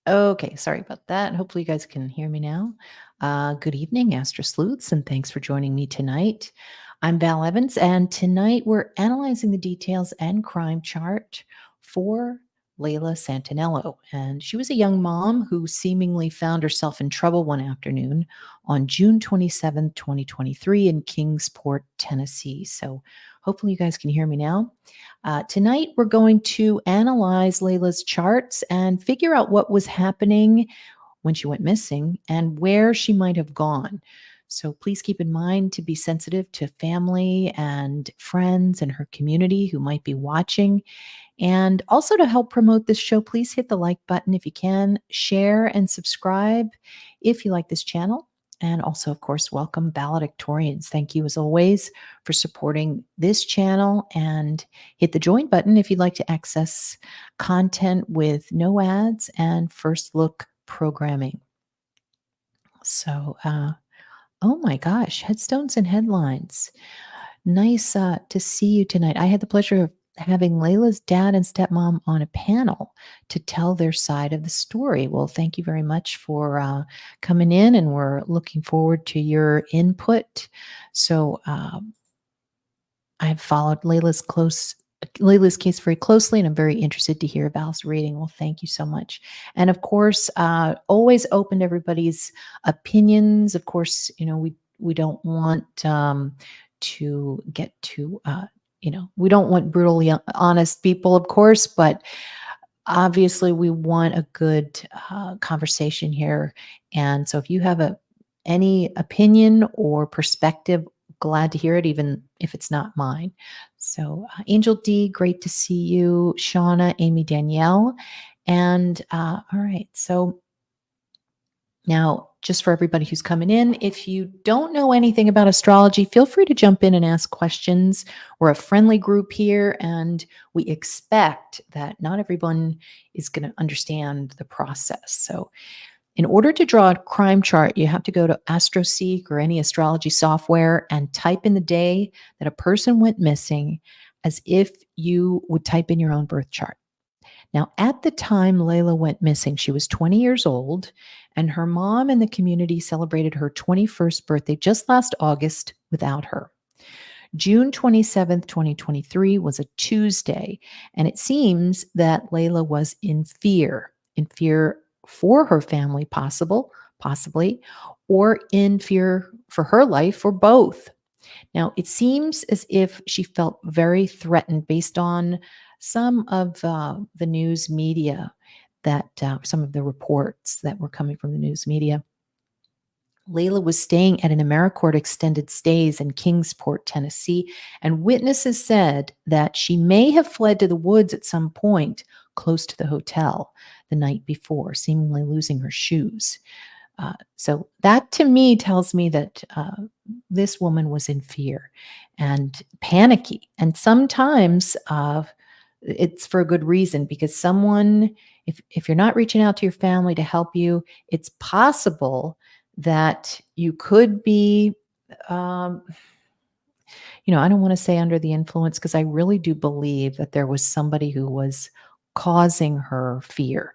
Okay, sorry about that. Hopefully, you guys can hear me now. Good evening, Astro Sleuths, and thanks for joining me tonight. I'm Val Evans, and tonight we're analyzing the details and crime chart for Layla Santanello. And she was a young mom who seemingly found herself in trouble one afternoon on June 27th, 2023, in Kingsport, Tennessee. So hopefully, you guys can hear me now. Tonight, we're going to analyze Layla's charts and figure out what was happening when she went missing and where she might have gone. So please keep in mind to be sensitive to family and friends and her community who might be watching. And also to help promote this show, please hit the like button if you can, share and subscribe if you like this channel. And also, of course, welcome valedictorians. Thank you, as always, for supporting this channel. And hit the join button if you'd like to access content with no ads and first look programming. So, oh my gosh, headstones and headlines. Nice to see you tonight. I had the pleasure of having Layla's dad and stepmom on a panel to tell their side of the story. Well, thank you very much for coming in, and we're looking forward to your input. So I've followed Layla's case very closely, and I'm very interested to hear Val's reading. Well, thank you so much. And of course, always open to everybody's opinions. Of course, we don't want to get to we don't want brutally honest people, of course, but obviously we want a good conversation here. And so if you have any opinion or perspective, glad to hear it, even if it's not mine. So Angel D, great to see you. Shauna, Amy, Danielle. And all right, so now, just for everybody who's coming in, if you don't know anything about astrology, feel free to jump in and ask questions. We're a friendly group here, and we expect that not everyone is going to understand the process. So, in order to draw a crime chart, you have to go to AstroSeek or any astrology software and type in the day that a person went missing as if you would type in your own birth chart. Now, at the time Layla went missing, she was 20 years old, and her mom and the community celebrated her 21st birthday just last August without her. June 27th, 2023 was a Tuesday, and it seems that Layla was in fear for her family, possibly, or in fear for her life, or both. Now, it seems as if she felt very threatened based on some of the news media some of the reports that were coming from the news media. Layla was staying at an AmeriCorps extended stays in Kingsport, Tennessee, and witnesses said that she may have fled to the woods at some point close to the hotel the night before, seemingly losing her shoes. So that to me tells me that this woman was in fear and panicky. And sometimes it's for a good reason, because if you're not reaching out to your family to help you, it's possible that you could be, I don't want to say under the influence, because I really do believe that there was somebody who was causing her fear.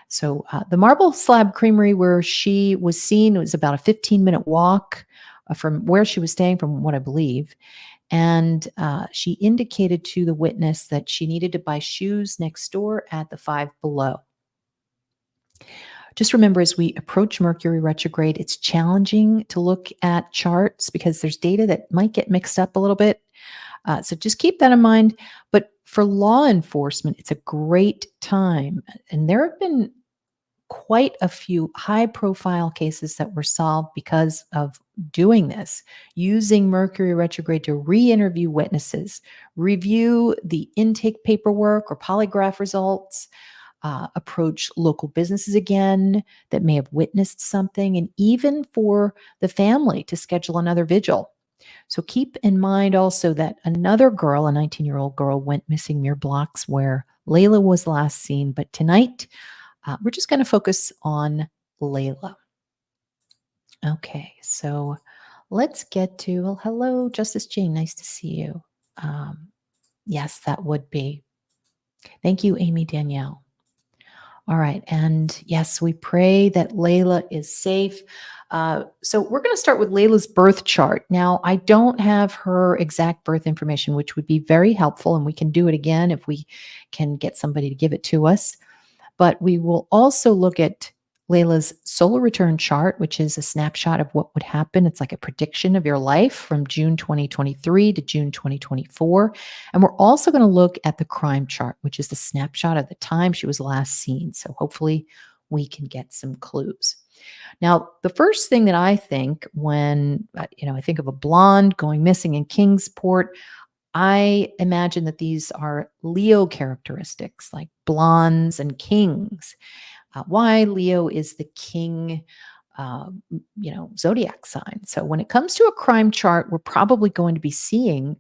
So the Marble Slab Creamery where she was seen, it was about a 15-minute walk from where she was staying, from what I believe. And she indicated to the witness that she needed to buy shoes next door at the Five Below. Just remember, as we approach Mercury retrograde, it's challenging to look at charts because there's data that might get mixed up a little bit. So just keep that in mind. But for law enforcement, it's a great time. And there have been quite a few high-profile cases that were solved because of doing this, using Mercury retrograde to re-interview witnesses, review the intake paperwork or polygraph results, approach local businesses again that may have witnessed something, and even for the family to schedule another vigil. So keep in mind also that another girl, a 19-year-old girl, went missing mere blocks where Layla was last seen. But tonight, we're just going to focus on Layla. Okay, so let's get to, well, hello, Justice Jane. Nice to see you. Yes, that would be. Thank you, Amy Danielle. All right. And yes, we pray that Layla is safe. So we're going to start with Layla's birth chart. Now, I don't have her exact birth information, which would be very helpful. And we can do it again if we can get somebody to give it to us. But we will also look at Layla's solar return chart, which is a snapshot of what would happen. It's like a prediction of your life from June 2023 to June 2024. And we're also going to look at the crime chart, which is the snapshot of the time she was last seen. So hopefully we can get some clues. Now, the first thing that I think when I think of a blonde going missing in Kingsport, I imagine that these are Leo characteristics like blondes and kings. Why Leo is the king, zodiac sign. So when it comes to a crime chart, we're probably going to be seeing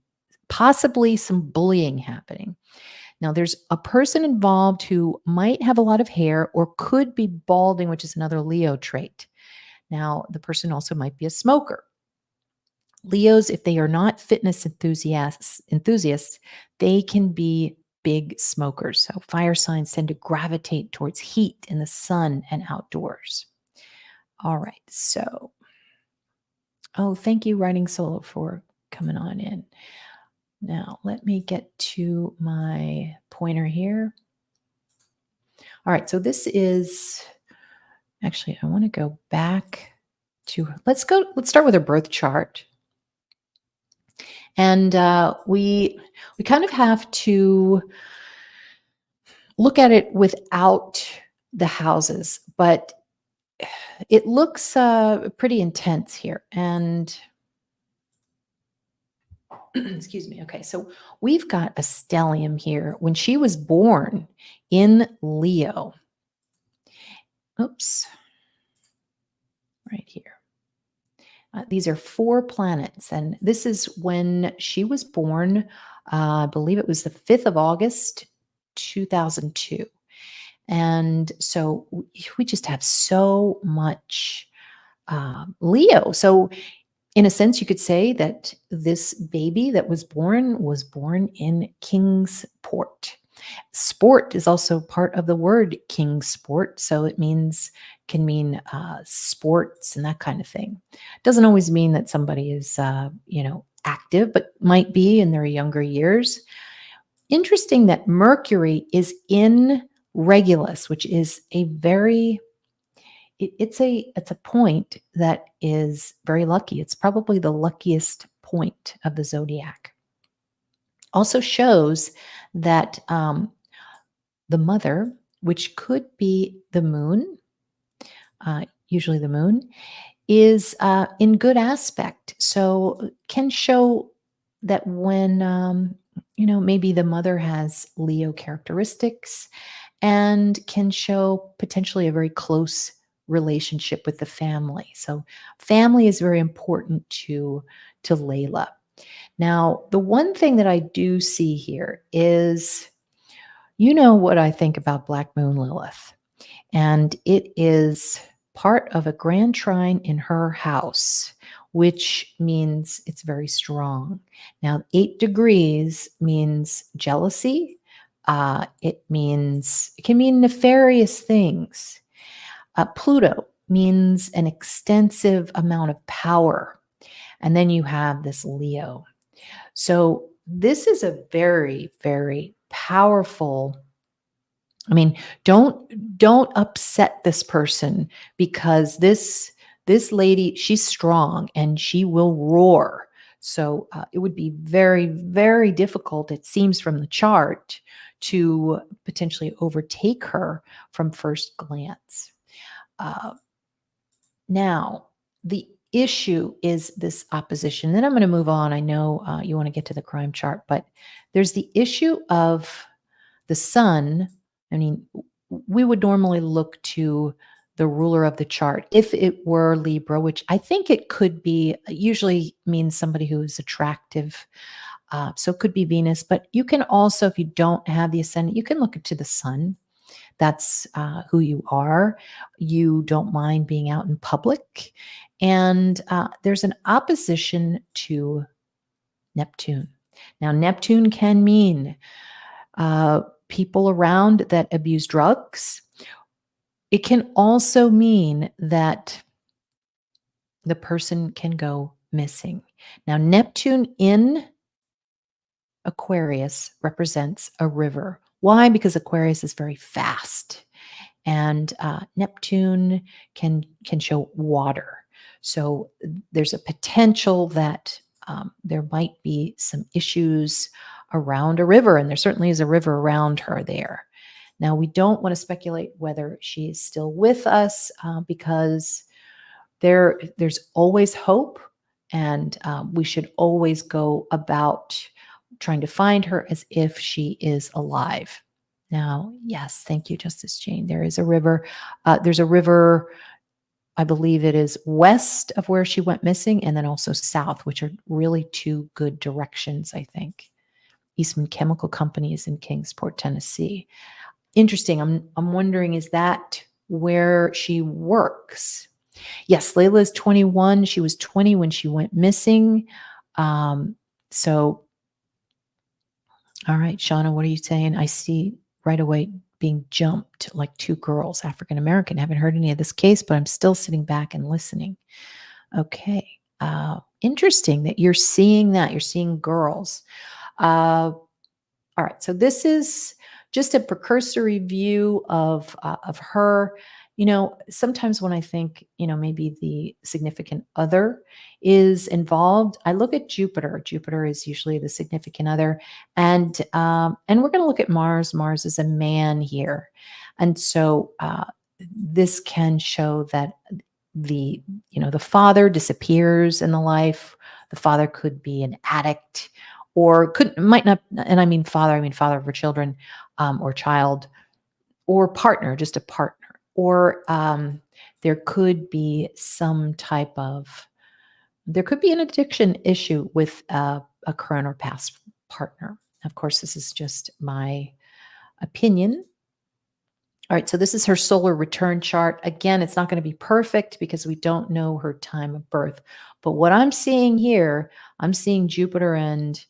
possibly some bullying happening. Now, there's a person involved who might have a lot of hair or could be balding, which is another Leo trait. Now, the person also might be a smoker. Leos, if they are not fitness enthusiasts, they can be big smokers. So fire signs tend to gravitate towards heat in the sun and outdoors. All right. So, thank you, Writing Solo, for coming on in. Now, let me get to my pointer here. All right. So this is actually, I want to go back to, let's start with her birth chart. And we kind of have to look at it without the houses, but it looks pretty intense here. And excuse me. Okay, so we've got a stellium here. When she was born in Leo, oops, right here. These are 4 planets, and this is when she was born. I believe it was the 5th of August, 2002. And so we just have so much Leo. So, in a sense, you could say that this baby that was born in Kingsport. Sport is also part of the word Kingsport, so it can mean sports and that kind of thing. Doesn't always mean that somebody is active, but might be in their younger years. Interesting that Mercury is in Regulus, which is it's a point that is very lucky. It's probably the luckiest point of the zodiac. Also shows that the mother, which could be the moon, usually the moon, is in good aspect. So can show that when maybe the mother has Leo characteristics and can show potentially a very close relationship with the family. So family is very important to Layla. Now, the one thing that I do see here is, what I think about Black Moon Lilith, and it is part of a grand trine in her house, which means it's very strong. Now, 8 degrees means jealousy. It can mean nefarious things. Pluto means an extensive amount of power. And then you have this Leo. So this is a very, very powerful. I mean, don't upset this person, because this lady, she's strong and she will roar. So it would be very, very difficult, it seems from the chart, to potentially overtake her from first glance. Now, the issue is this opposition. Then I'm going to move on. I know you want to get to the crime chart, but there's the issue of the sun. I mean, we would normally look to the ruler of the chart if it were Libra, which I think it could be, usually means somebody who is attractive. So it could be Venus, but you can also, if you don't have the ascendant, you can look to the sun. That's who you are. You don't mind being out in public. And there's an opposition to Neptune. Now, Neptune can mean people around that abuse drugs. It can also mean that the person can go missing. Now, Neptune in Aquarius represents a river. Why? Because Aquarius is very fast, and Neptune can show water. So there's a potential that there might be some issues around a river, and there certainly is a river around her there. Now, we don't want to speculate whether she is still with us because there's always hope, and we should always go about trying to find her as if she is alive. Now, yes, thank you, Justice Jane. There is a river. There's a river, I believe it is west of where she went missing, and then also south, which are really two good directions, I think. Eastman Chemical Company is in Kingsport, Tennessee. Interesting. I'm wondering, is that where she works? Yes, Layla is 21. She was 20 when she went missing. So, all right, Shauna, what are you saying? I see right away being jumped like two girls, African American. Haven't heard any of this case, but I'm still sitting back and listening. Okay. Interesting that you're seeing that. You're seeing girls. All right, so this is just a precursory view of her. Sometimes when I think, maybe the significant other is involved, I look at Jupiter. Jupiter is usually the significant other, and we're going to look at Mars. Mars is a man here, and so this can show that the father disappears in the life. The father could be an addict, or might not, and I mean father of her children, or child, or partner, just a partner, or there could be some type of, there could be an addiction issue with a current or past partner. Of course, this is just my opinion. All right, so this is her solar return chart. Again, it's not going to be perfect because we don't know her time of birth. But what I'm seeing here, I'm seeing Jupiter and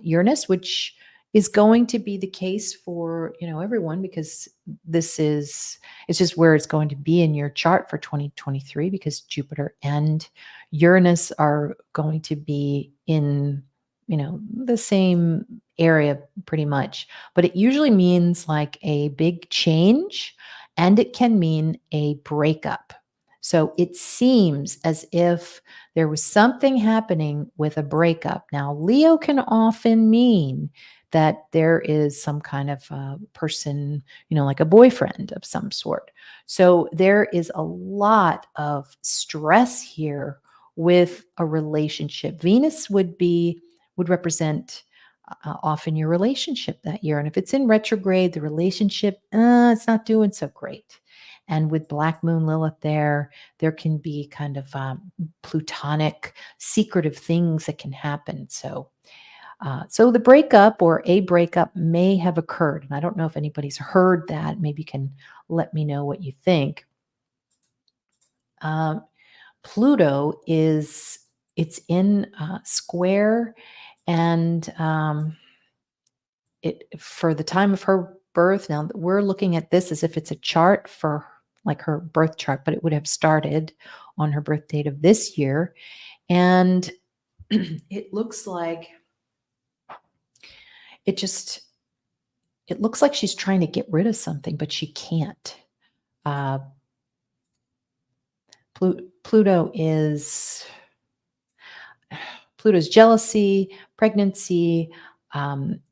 Uranus, which is going to be the case for everyone, because it's just where it's going to be in your chart for 2023, because Jupiter and Uranus are going to be in the same area pretty much. But it usually means like a big change, and it can mean a breakup. So it seems as if there was something happening with a breakup. Now, Leo can often mean that there is some kind of person, like a boyfriend of some sort. So there is a lot of stress here with a relationship. Venus would represent often your relationship that year. And if it's in retrograde, the relationship, it's not doing so great. And with Black Moon Lilith there can be kind of plutonic, secretive things that can happen. So the breakup or a breakup may have occurred. And I don't know if anybody's heard that. Maybe you can let me know what you think. Pluto it's in square, and it for the time of her birth. Now we're looking at this as if it's a chart for like her birth chart, but it would have started on her birth date of this year. And it looks like it looks like she's trying to get rid of something, but she can't. Pluto is Pluto's jealousy, pregnancy,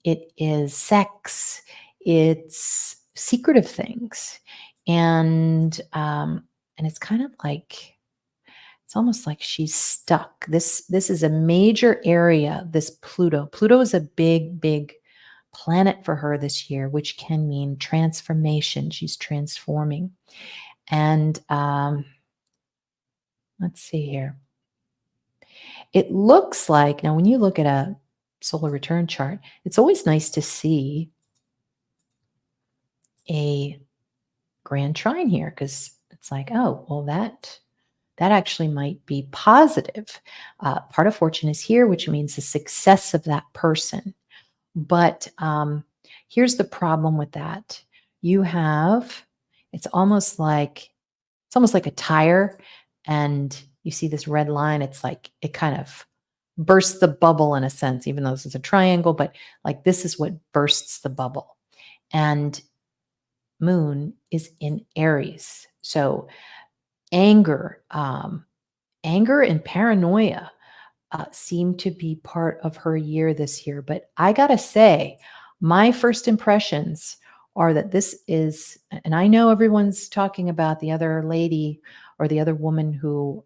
it is sex, it's secretive things, and it's kind of like, it's almost like she's stuck. This is a major area. This Pluto is a big planet for her this year, which can mean transformation. She's transforming, and let's see here. It looks like, now when you look at a solar return chart, it's always nice to see a grand trine here, because it's like, oh, well, that actually might be positive. Part of fortune is here, which means the success of that person. But Here's the problem with that. You have it's almost like a tire, and you see this red line, it's like it kind of bursts the bubble in a sense, even though this is a triangle, but like this is what bursts the bubble. And Moon is in Aries. So anger, anger and paranoia seem to be part of her year this year. But I gotta say, my first impressions are that this is, and I know everyone's talking about the other lady or the other woman who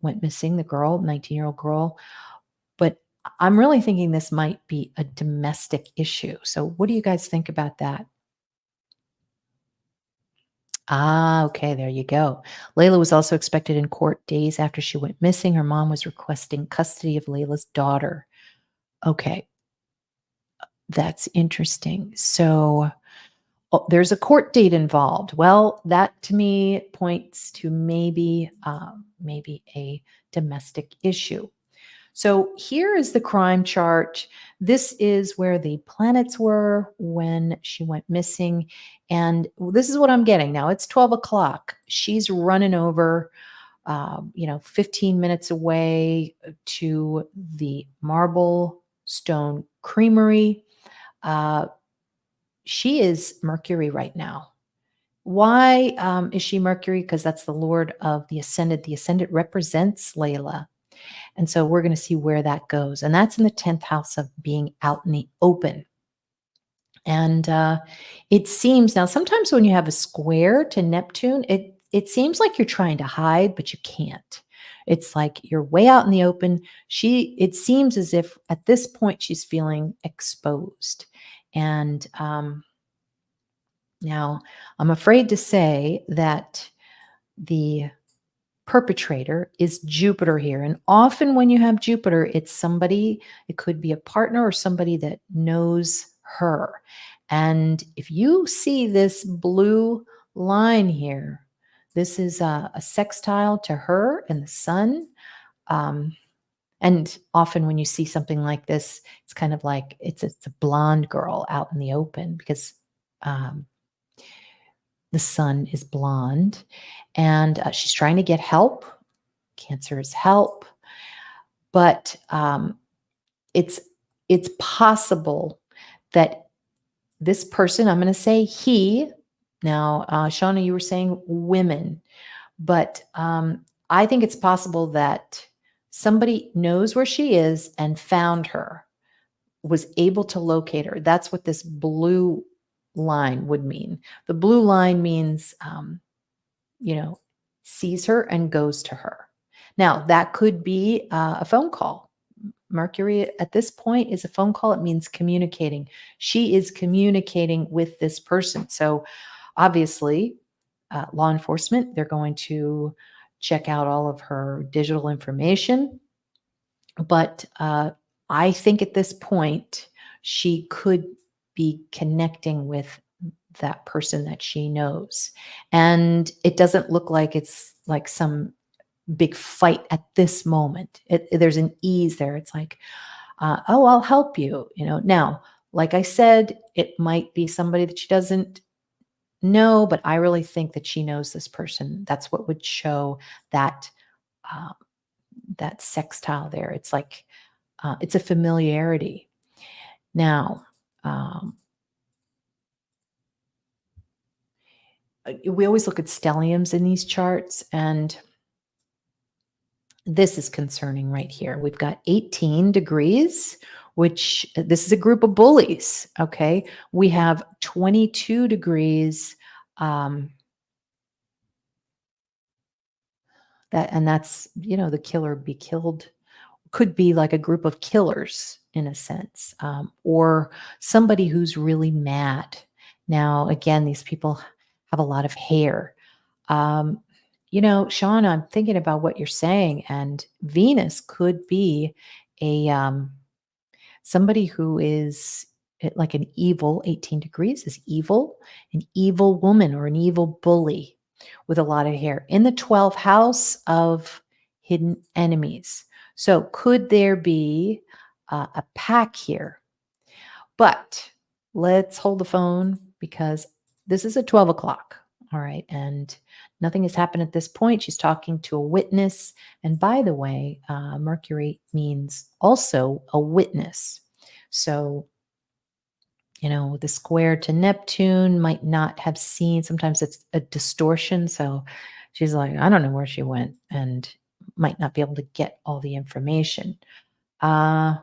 went missing, the girl, 19-year-old girl, but I'm really thinking this might be a domestic issue. So, what do you guys think about that? Ah, okay, there you go. Layla was also expected in court days after she went missing. Her mom was requesting custody of Layla's daughter. Okay, that's interesting. So, oh, there's a court date involved. Well, that to me points to maybe a domestic issue. So here is the crime chart. This is where the planets were when she went missing. And this is what I'm getting now. It's 12 o'clock. She's running over, 15 minutes away to the Marble Stone Creamery. Uh, she is Mercury right now. Why is she Mercury? Because that's the Lord of the Ascendant. The Ascendant represents Layla. And so we're going to see where that goes. And that's in the 10th house of being out in the open. And it seems now sometimes when you have a square to Neptune, it seems like you're trying to hide, but you can't. It's like you're way out in the open. It seems as if at this point she's feeling exposed. And now I'm afraid to say that the perpetrator is Jupiter here. And often when you have Jupiter, it's somebody, it could be a partner or somebody that knows her. And if you see this blue line here, this is a sextile to her and the sun. Um, and often when you see something like this, it's kind of like it's a blonde girl out in the open because um, the sun is blonde and she's trying to get help. Cancer is help, but it's it's possible that this person, I'm going to say he. Now, Shauna, you were saying women, but I think it's possible that somebody knows where she is and found her, was able to locate her. That's what this blue line would mean. The blue line means you know, sees her and goes to her. Now, that could be a phone call. Mercury at this point is a phone call. It means communicating. She is communicating with this person. So, obviously, law enforcement, they're going to check out all of her digital information. But I think at this point, she could be connecting with that person that she knows. And it doesn't look like it's like some big fight at this moment. There's an ease there. It's like, oh, I'll help you. Now, like I said, it might be somebody that she doesn't know, but I really think that she knows this person. That's what would show that uh, that sextile there. It's like it's a familiarity. Now, we always look at stelliums in these charts, and this is concerning right here. We've got 18 degrees, which this is a group of bullies. Okay. We have 22 degrees. That's, the killer be killed, could be like a group of killers in a sense, or somebody who's really mad. Now, again, these people have a lot of hair. Um, Sean, I'm thinking about what you're saying, and Venus could be a somebody who is like an evil 18 degrees is evil, an evil woman or an evil bully with a lot of hair in the 12th house of hidden enemies. So could there be a pack here? But let's hold the phone because this is at 12 o'clock. All right. And nothing has happened at this point. She's talking to a witness. And by the way, Mercury means also a witness. So, the square to Neptune might not have seen, sometimes it's a distortion. So she's like, I don't know where she went and might not be able to get all the information. Uh,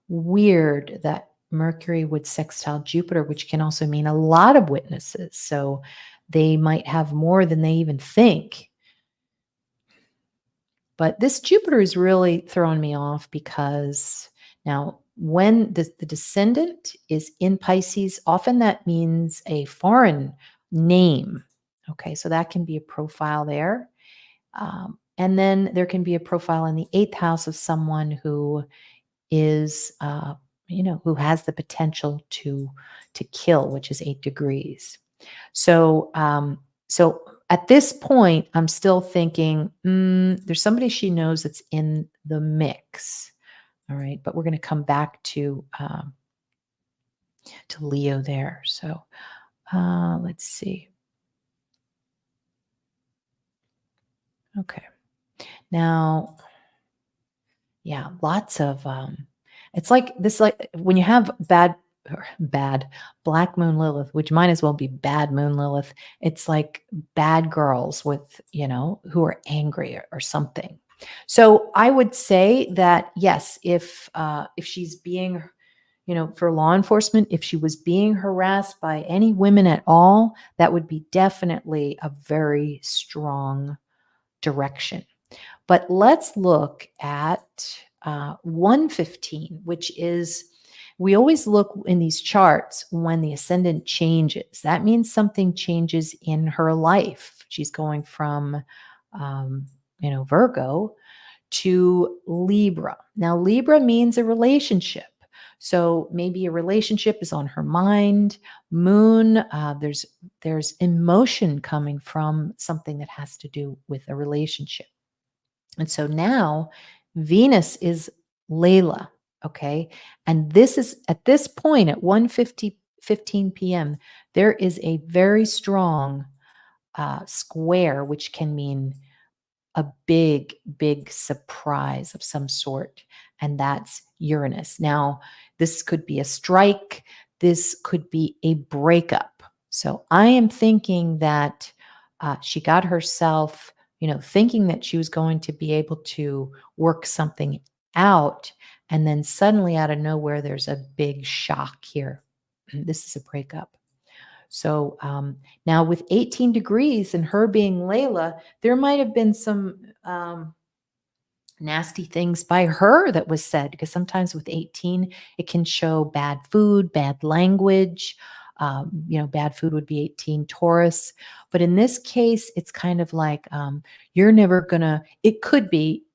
Weird that Mercury would sextile Jupiter, which can also mean a lot of witnesses. So they might have more than they even think. But this Jupiter is really throwing me off because now, when the descendant is in Pisces, often that means a foreign name. Okay, so that can be a profile there. And then there can be a profile in the eighth house of someone who is, who has the potential to kill, which is 8 degrees. So at this point, I'm still thinking there's somebody she knows that's in the mix. All right, but we're going to come back to Leo there. So let's see. Okay, now, yeah, lots of it's like this, like when you have bad black moon Lilith, which might as well be bad moon Lilith. It's like bad girls with, who are angry or something. So I would say that yes, if she's being, for law enforcement, if she was being harassed by any women at all, that would be definitely a very strong direction. But let's look at 115, which is, we always look in these charts when the ascendant changes. That means something changes in her life. She's going from, Virgo to Libra. Now, Libra means a relationship. So maybe a relationship is on her mind. Moon, there's emotion coming from something that has to do with a relationship. And so now Venus is Layla, okay? And this is at this point at 1:15 p.m., there is a very strong square, which can mean a big, big surprise of some sort, and that's Uranus. Now, this could be a strike, this could be a breakup. So I am thinking that she got herself, thinking that she was going to be able to work something out, and then suddenly out of nowhere, there's a big shock here. This is a breakup. So now with 18 degrees and her being Layla, there might have been some nasty things by her that was said, because sometimes with 18, it can show bad food, bad language. Bad food would be 18 Taurus. But in this case, it's kind of like you're never going to, it could be,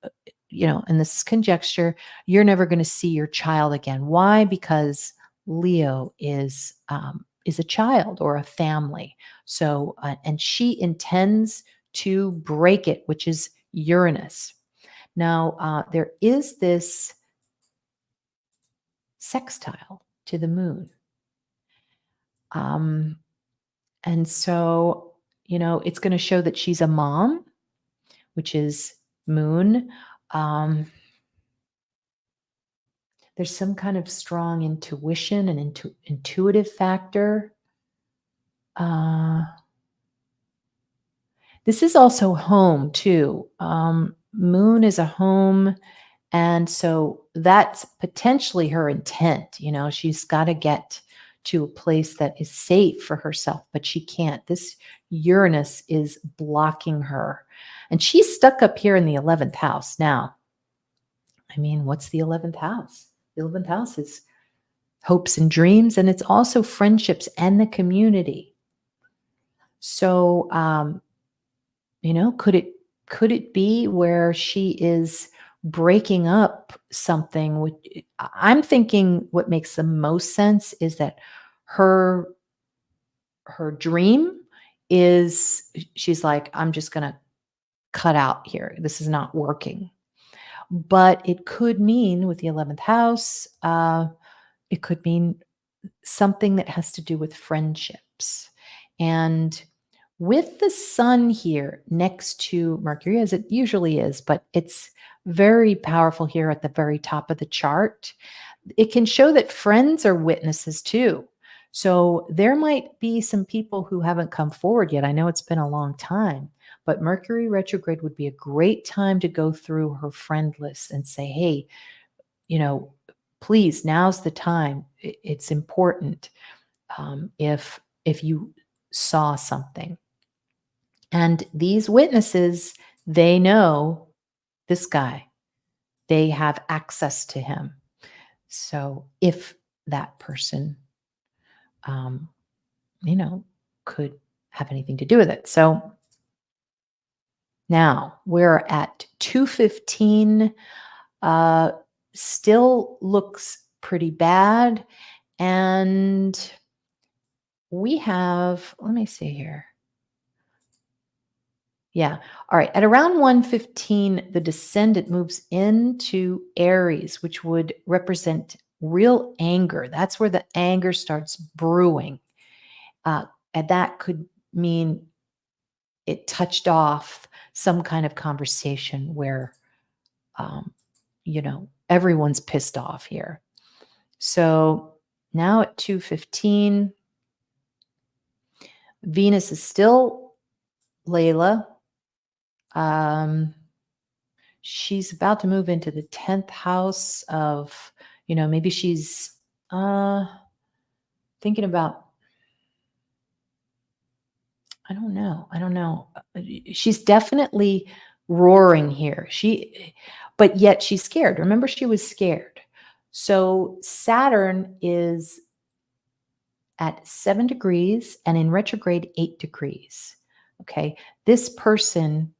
and this is conjecture, you're never going to see your child again. Why? Because Leo is a child or a family. So, and she intends to break it, which is Uranus. Now, there is this sextile to the moon. And so, it's going to show that she's a mom, which is moon. There's some kind of strong intuition and intuitive factor. This is also home too. Moon is a home. And so that's potentially her intent. She's got to get to a place that is safe for herself, but she can't. This Uranus is blocking her. And she's stuck up here in the 11th house. Now, what's the 11th house? The 11th house is hopes and dreams, and it's also friendships and the community. So, could it be where she is breaking up something? I'm thinking what makes the most sense is that her dream is, she's like, I'm just going to cut out here. This is not working. But it could mean with the 11th house, it could mean something that has to do with friendships. And with the sun here next to Mercury, as it usually is, but it's very powerful here at the very top of the chart, it can show that friends are witnesses too. So there might be some people who haven't come forward yet. I know it's been a long time, but Mercury retrograde would be a great time to go through her friend list and say, hey, you know, please, now's the time. It's important. If you saw something, and these witnesses, they know this guy, they have access to him. So if that person, um, you know, could have anything to do with it. So now we're at 2:15. Uh, Still looks pretty bad. And we have, let me see here. Yeah. All right. At around 1:15, the descendant moves into Aries, which would represent real anger. That's where the anger starts brewing. Uh, and that could mean it touched off some kind of conversation where, um, everyone's pissed off here. So now at 2:15, Venus is still Layla. Um, she's about to move into the 10th house of, maybe she's uh, thinking about, I don't know. I don't know. She's definitely roaring here. But yet she's scared. Remember, she was scared. So Saturn is at 7 degrees and in retrograde 8 degrees. Okay. This person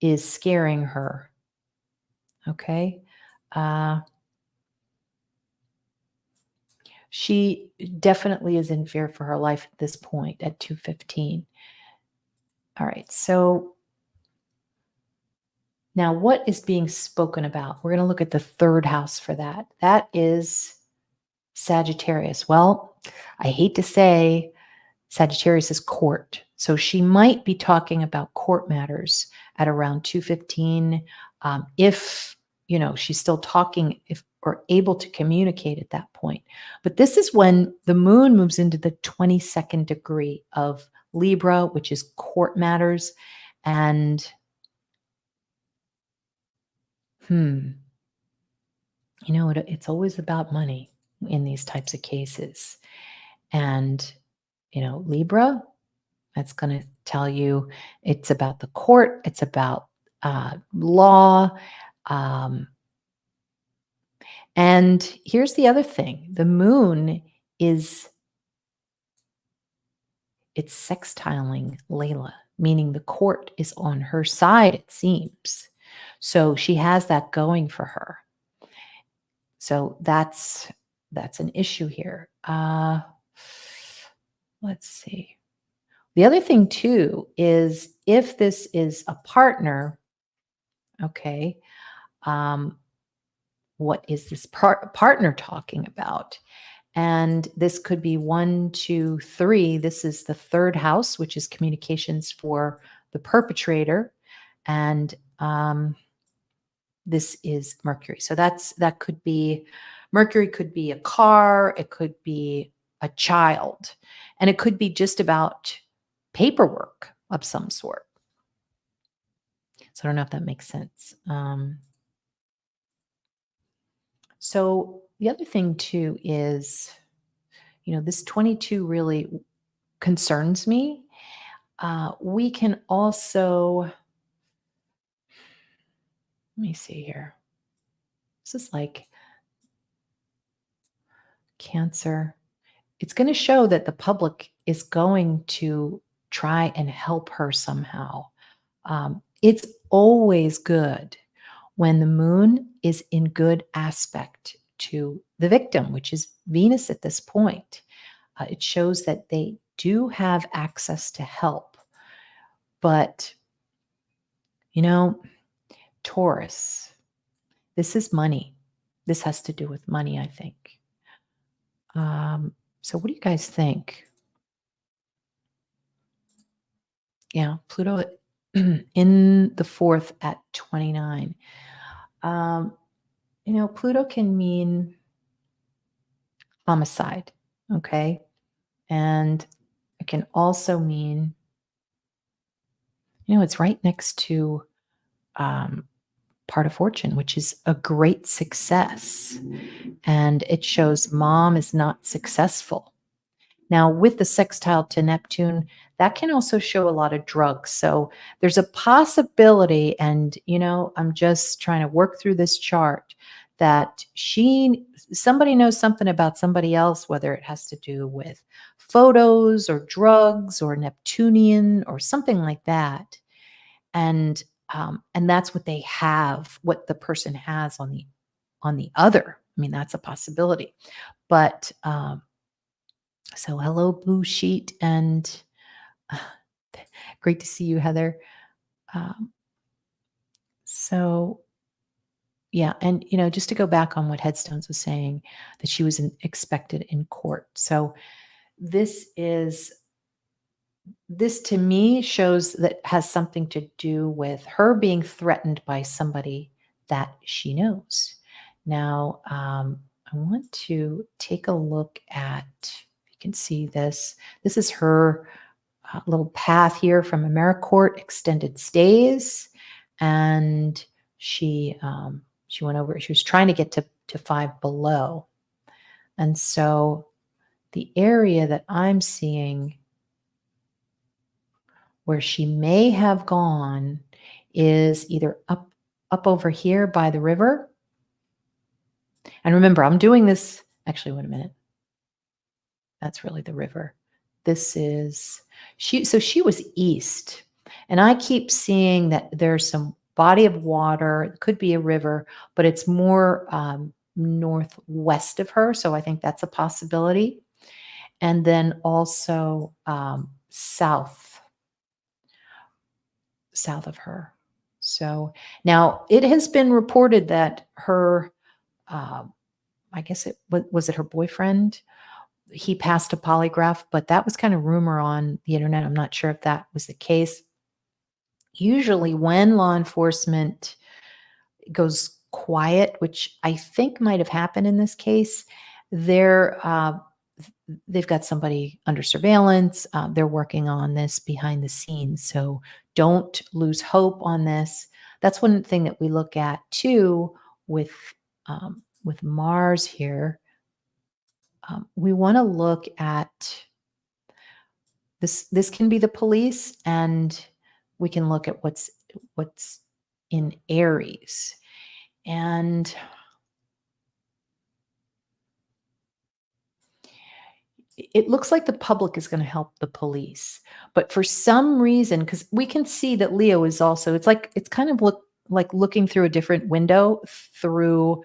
is scaring her. Okay. Uh, she definitely is in fear for her life at this point at 2:15. All right. So now what is being spoken about? We're going to look at the third house for that. That is Sagittarius. Well, I hate to say Sagittarius is court. So she might be talking about court matters at around 2:15. If, she's still talking if or able to communicate at that point. But this is when the moon moves into the 22nd degree of Libra, which is court matters. And it's always about money in these types of cases. And, Libra, that's going to tell you it's about the court, it's about law. Um, and here's the other thing, the moon it's sextiling Layla, meaning the court is on her side, it seems. So she has that going for her. So that's an issue here. Let's see. The other thing too is if this is a partner, okay, what is this partner talking about? And this could be 1, 2, 3. This is the third house, which is communications for the perpetrator. And this is Mercury. So that could be, Mercury could be a car, it could be a child, and it could be just about paperwork of some sort. So I don't know if that makes sense. So the other thing too is, this 22 really concerns me. We can also, let me see here. This is like Cancer. It's going to show that the public is going to try and help her somehow. It's always good when the moon is in good aspect to the victim, which is Venus at this point. It shows that they do have access to help. But, Taurus, this is money. This has to do with money, I think. So what do you guys think? Yeah, Pluto in the fourth at 29. Um, Pluto can mean homicide, okay? And it can also mean, it's right next to um, part of fortune, which is a great success. And it shows mom is not successful. Now, with the sextile to Neptune, that can also show a lot of drugs. So there's a possibility, and I'm just trying to work through this chart that somebody knows something about somebody else, whether it has to do with photos or drugs or Neptunian or something like that. And that's what they have, what the person has on the other. I mean, that's a possibility. But so hello, Blue Sheet, and uh, great to see you, Heather. Um, so yeah, and just to go back on what Headstones was saying, that she was expected in court. So this is this to me shows that has something to do with her being threatened by somebody that she knows. Now, I want to take a look at, you can see this. This is her little path here from AmeriCorps extended stays. And she went over, she was trying to get to Five Below. And so the area that I'm seeing where she may have gone is either up over here by the river. And remember, I'm doing this, actually, wait a minute. That's really the river. This is so she was east. And I keep seeing that there's some body of water, it could be a river, but it's more northwest of her. So I think that's a possibility. And then also south of her. So now it has been reported that her, I guess it was it her boyfriend? He passed a polygraph, but that was kind of rumor on the internet. I'm not sure if that was the case. Usually, when law enforcement goes quiet, which I think might have happened in this case, they've got somebody under surveillance. They're working on this behind the scenes. So don't lose hope on this. That's one thing that we look at too with Mars here. We want to look at this. This can be the police, and we can look at what's in Aries. And it looks like the public is going to help the police. But for some reason, because we can see that Leo is also, it's kind of like looking through a different window through,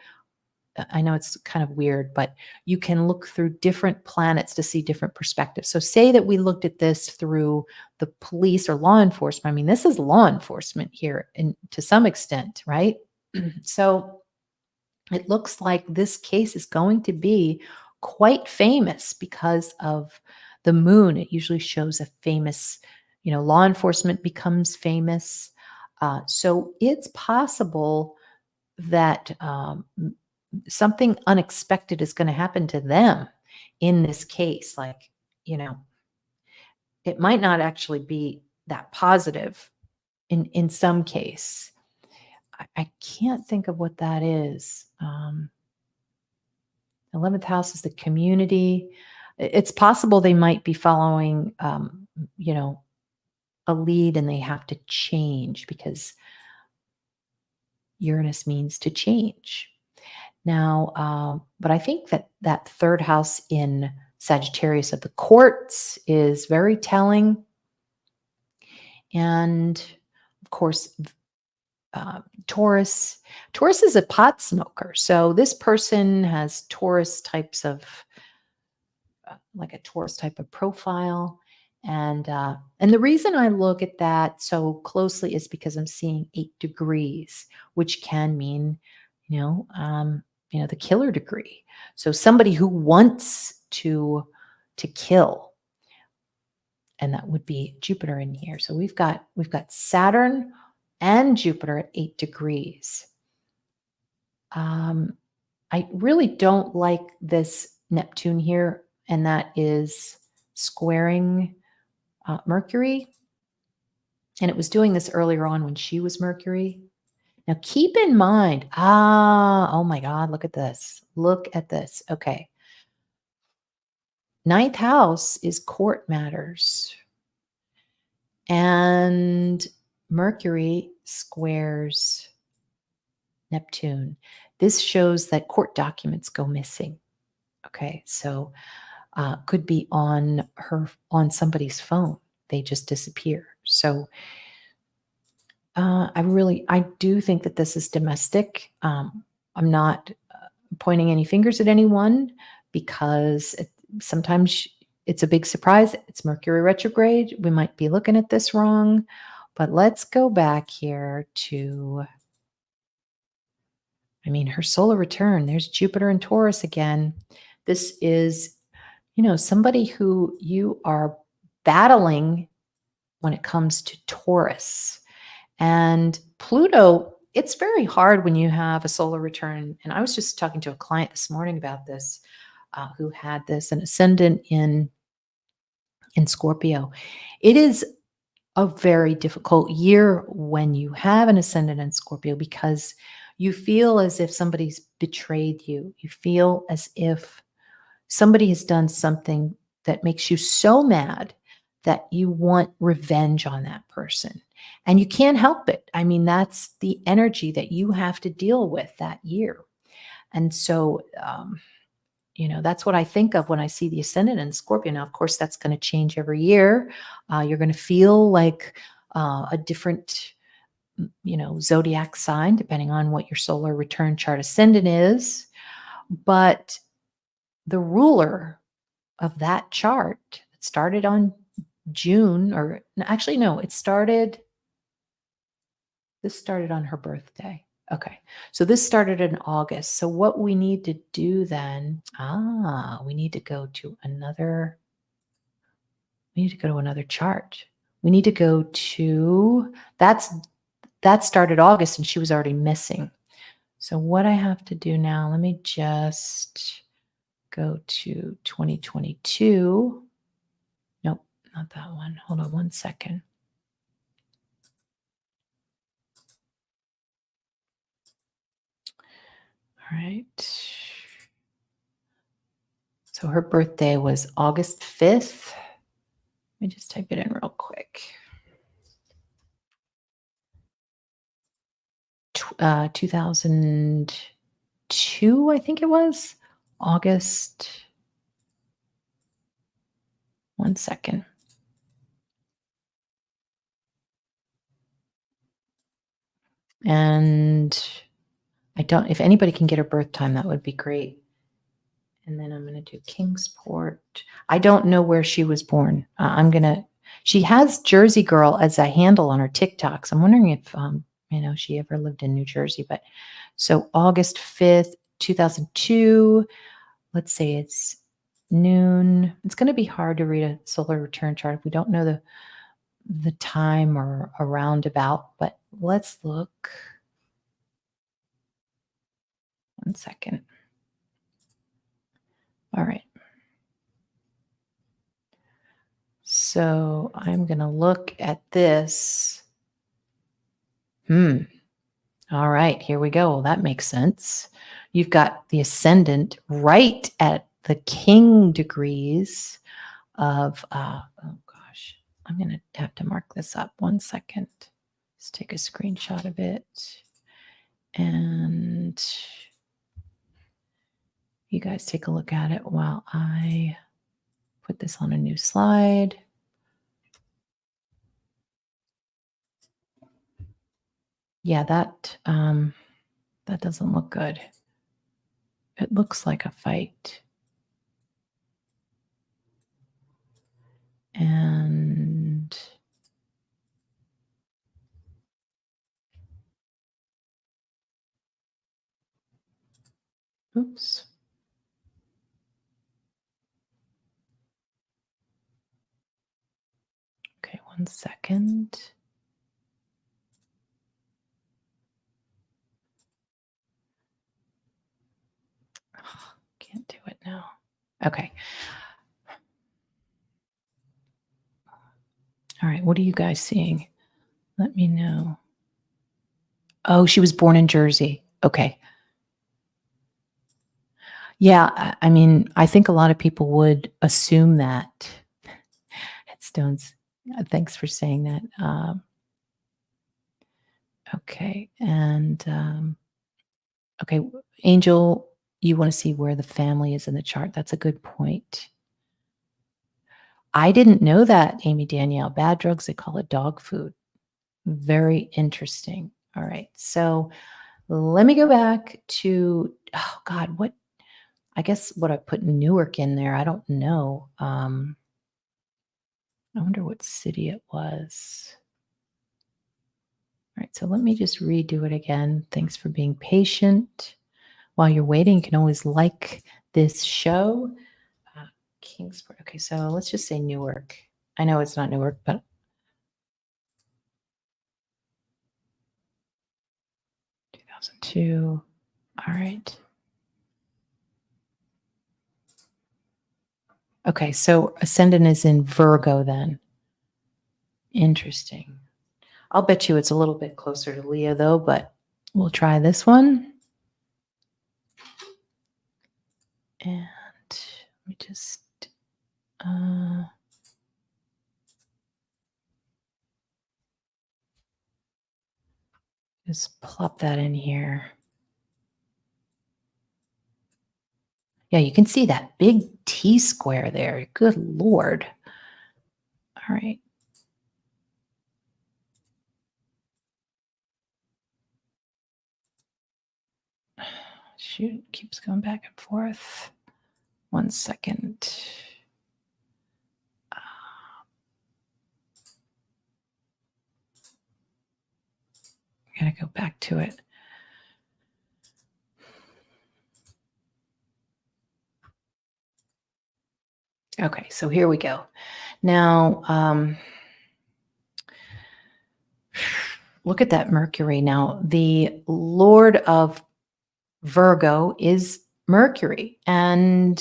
I know it's kind of weird, but you can look through different planets to see different perspectives. So say that we looked at this through the police or law enforcement. I mean, this is law enforcement here to some extent, right? So it looks like this case is going to be quite famous because of the moon. It usually shows a famous, law enforcement becomes famous. So it's possible that something unexpected is going to happen to them in this case. Like, it might not actually be that positive in some case. I can't think of what that is. 11th house is the community. It's possible they might be following, a lead, and they have to change because Uranus means to change. Now, but I think that third house in Sagittarius of the courts is very telling. And of course, Taurus is a pot smoker. So this person has Taurus types of, like a Taurus type of profile. And the reason I look at that so closely is because I'm seeing 8 degrees, which can mean, the killer degree. So somebody who wants to kill, and that would be Jupiter in here. So we've got Saturn and Jupiter at 8 degrees. I really don't like this Neptune here, and that is squaring Mercury. And it was doing this earlier on when she was Mercury. Now keep in mind, oh my God, look at this. Look at this. Okay. Ninth house is court matters. And Mercury squares Neptune. This shows that court documents go missing. Okay. So could be on somebody's phone. They just disappear. So I do think that this is domestic. I'm not pointing any fingers at anyone because sometimes it's a big surprise. It's Mercury retrograde. We might be looking at this wrong, but let's go back here to, her solar return. There's Jupiter and Taurus again. This is, somebody who you are battling when it comes to Taurus. And Pluto, it's very hard when you have a solar return. And I was just talking to a client this morning about this, who had an ascendant in Scorpio. It is a very difficult year when you have an ascendant in Scorpio because you feel as if somebody's betrayed you. You feel as if somebody has done something that makes you so mad that you want revenge on that person. And you can't help it. That's the energy that you have to deal with that year. And so, that's what I think of when I see the ascendant in Scorpio. Now, of course, that's going to change every year. You're going to feel like a different, zodiac sign, depending on what your solar return chart ascendant is. But the ruler of that chart, it started on June, or actually, no, this started on her birthday. Okay. So this started in August. So what we need to do then, we need to go to another chart. We need to go to, that started August and she was already missing. So what I have to do now, let me just go to 2022. Nope, not that one. Hold on one second. All right. So her birthday was August 5th. Let me just type it in real quick. 2002, I think it was. August. One second. And if anybody can get her birth time, that would be great. And then I'm going to do Kingsport. I don't know where she was born. She has Jersey Girl as a handle on her TikTok. So I'm wondering if, she ever lived in New Jersey. But so August 5th, 2002, let's say it's noon. It's going to be hard to read a solar return chart if we don't know the time or a roundabout, but let's look. One second. All right. So I'm going to look at this. All right, here we go. Well, that makes sense. You've got the ascendant right at the king degrees of, oh gosh, I'm going to have to mark this up. One second. Let's take a screenshot of it. And you guys take a look at it while I put this on a new slide. Yeah, that doesn't look good. It looks like a fight. And Oops. Okay, 1 second. Can't do it now. Okay. All right. What are you guys seeing? Let me know. Oh, she was born in Jersey. Okay. Yeah. I mean, I think a lot of people would assume that. Headstones. Thanks for saying that. Okay. And okay. Angel, you want to see where the family is in the chart. That's a good point. I didn't know that, Amy Danielle. Bad drugs, they call it dog food. Very interesting. All right. So let me go back to, oh God, what, I guess what I put Newark in there. I don't know. I wonder what city it was. All right. So let me just redo it again. Thanks for being patient. While you're waiting, you can always like this show. Kingsport. Okay. So let's just say Newark. I know it's not Newark, but 2002. All right. Okay, so ascendant is in Virgo then. Interesting. I'll bet you it's a little bit closer to Leo though, but we'll try this one. And let me just plop that in here. Yeah, you can see that big T square there. Good Lord. All right. Shoot, it keeps going back and forth. 1 second. I gotta go back to it. Okay, so here we go. Now, look at that Mercury. Now, the Lord of Virgo is Mercury. And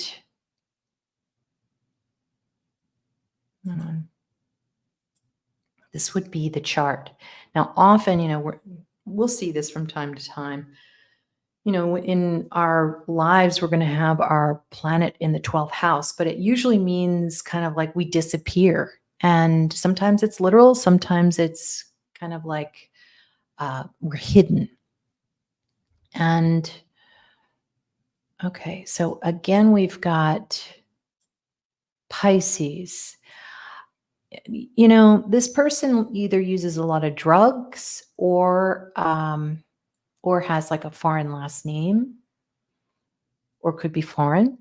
this would be the chart. Now, often, we'll see this from time to time. In our lives, we're going to have our planet in the 12th house, but it usually means kind of like we disappear. And sometimes it's literal, sometimes it's kind of like we're hidden. And okay, so again, we've got Pisces. This person either uses a lot of drugs or has like a foreign last name or could be foreign.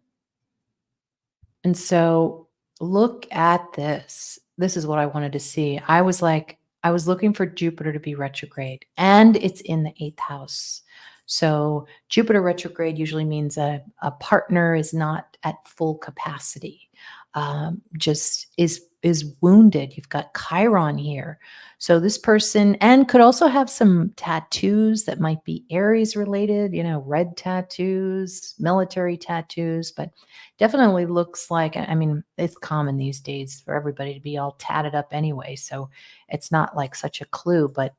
And so look at this. This is what I wanted to see. I was looking for Jupiter to be retrograde, and it's in the 8th house. So Jupiter retrograde usually means a partner is not at full capacity, just is wounded. You've got Chiron here. So this person, and could also have some tattoos that might be Aries related, red tattoos, military tattoos, but definitely looks like, I mean, it's common these days for everybody to be all tatted up anyway. So it's not like such a clue, but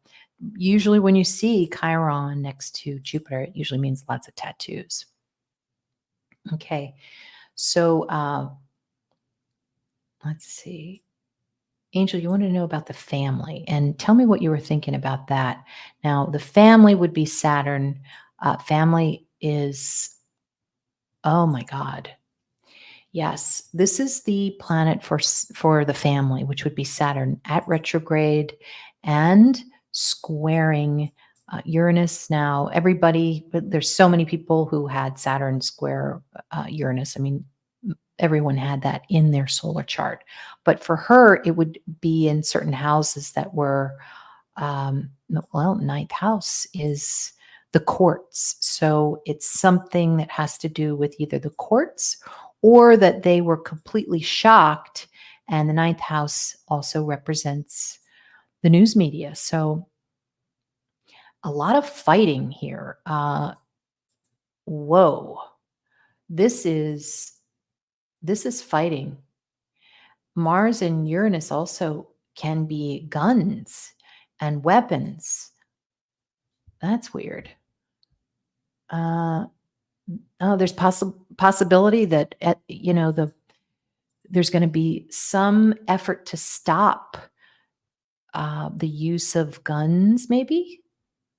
usually when you see Chiron next to Jupiter, it usually means lots of tattoos. Okay. So let's see. Angel, you want to know about the family, and tell me what you were thinking about that. Now, the family would be Saturn. Family is, oh my God. Yes, this is the planet for the family, which would be Saturn at retrograde and squaring Uranus. Now, there's so many people who had Saturn square Uranus. I mean, everyone had that in their solar chart. But for her, it would be in certain houses that were, well, ninth house is the courts. So it's something that has to do with either the courts or that they were completely shocked. And the ninth house also represents the news media. So a lot of fighting here. Whoa. This is fighting. Mars and Uranus also can be guns and weapons. That's weird. There's possibility that there's going to be some effort to stop the use of guns. Maybe,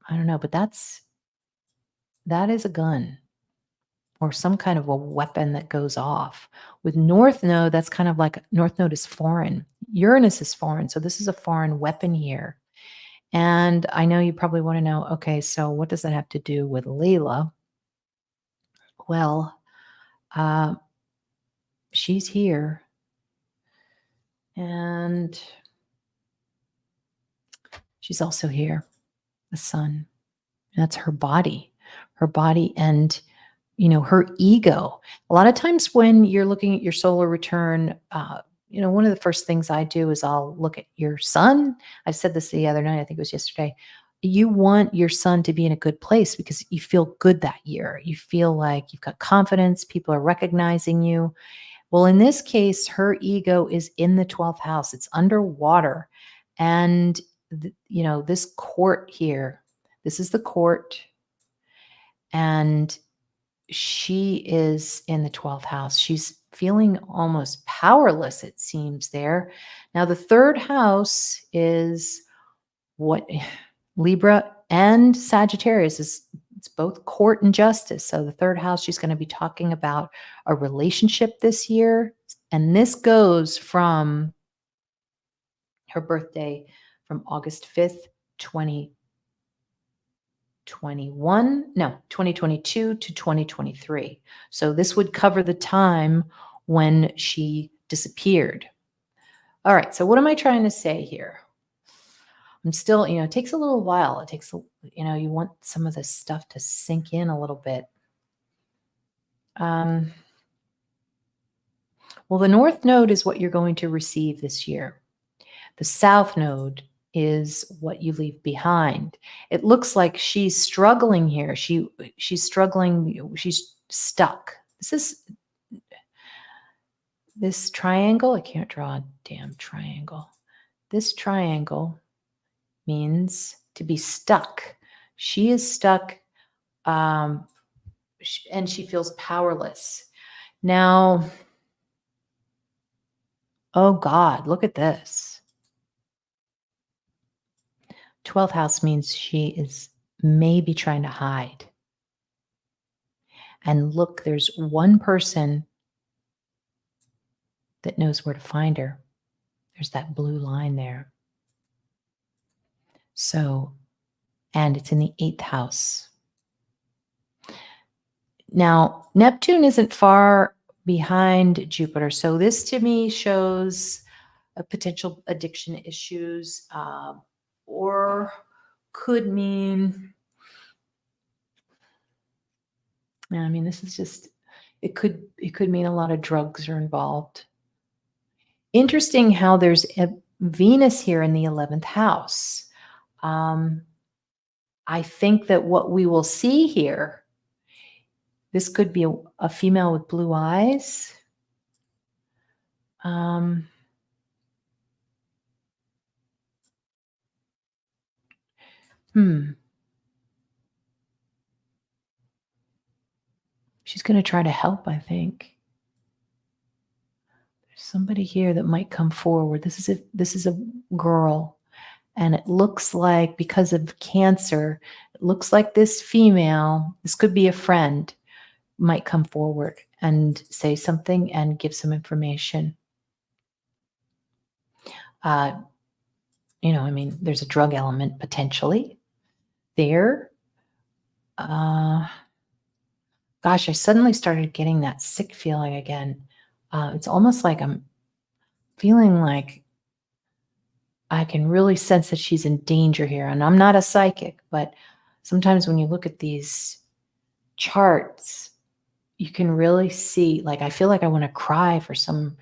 I don't know, but that is a gun or some kind of a weapon that goes off. With North Node, that's kind of like North Node is foreign. Uranus is foreign, so this is a foreign weapon here. And I know you probably want to know, okay, so what does that have to do with Layla? Well, she's here. And she's also here, the sun. That's her body and, her ego. A lot of times when you're looking at your solar return, one of the first things I do is I'll look at your sun. I said this the other night, I think it was yesterday. You want your sun to be in a good place because you feel good that year. You feel like you've got confidence. People are recognizing you. Well, in this case, her ego is in the 12th house. It's underwater. And, this court here, this is the court. And she is in the 12th house. She's feeling almost powerless, it seems there. Now, the third house is what Libra and Sagittarius is. It's both court and justice. So the third house, she's going to be talking about a relationship this year. And this goes from her birthday from August 5th, 2022 to 2023. So this would cover the time when she disappeared. All right. So what am I trying to say here? I'm still, it takes a little while. It takes, you want some of this stuff to sink in a little bit. Well, the North Node is what you're going to receive this year. The South Node is what you leave behind. It looks like she's struggling here. She's struggling. She's stuck. This triangle. I can't draw a damn triangle. This triangle means to be stuck. She is stuck, and she feels powerless. Now, oh God, look at this. 12th house means she is maybe trying to hide. And look, there's one person that knows where to find her. There's that blue line there. So, and it's in the 8th house. Now, Neptune isn't far behind Jupiter. So this to me shows a potential addiction issues, or could mean, this is just, it could mean a lot of drugs are involved. Interesting how there's a Venus here in the 11th house. I think that what we will see here, this could be a female with blue eyes. She's going to try to help, I think. There's somebody here that might come forward. This is a girl. And it looks like, because of Cancer, it looks like this female, this could be a friend, might come forward and say something and give some information. There's a drug element potentially there. Gosh, I suddenly started getting that sick feeling again. It's almost like I'm feeling like I can really sense that she's in danger here. And I'm not a psychic, but sometimes when you look at these charts, you can really see, like, I feel like I want to cry for some,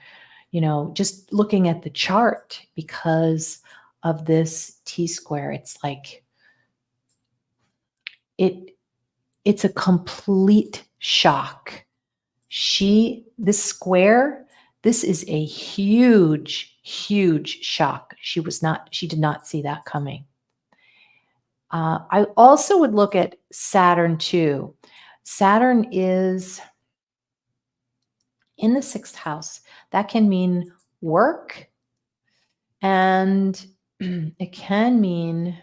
just looking at the chart because of this T square. It's like it it's a complete shock. This square, this is a huge, huge shock. She did not see that coming. I also would look at Saturn too. Saturn is in the sixth house. That can mean work, and it can mean,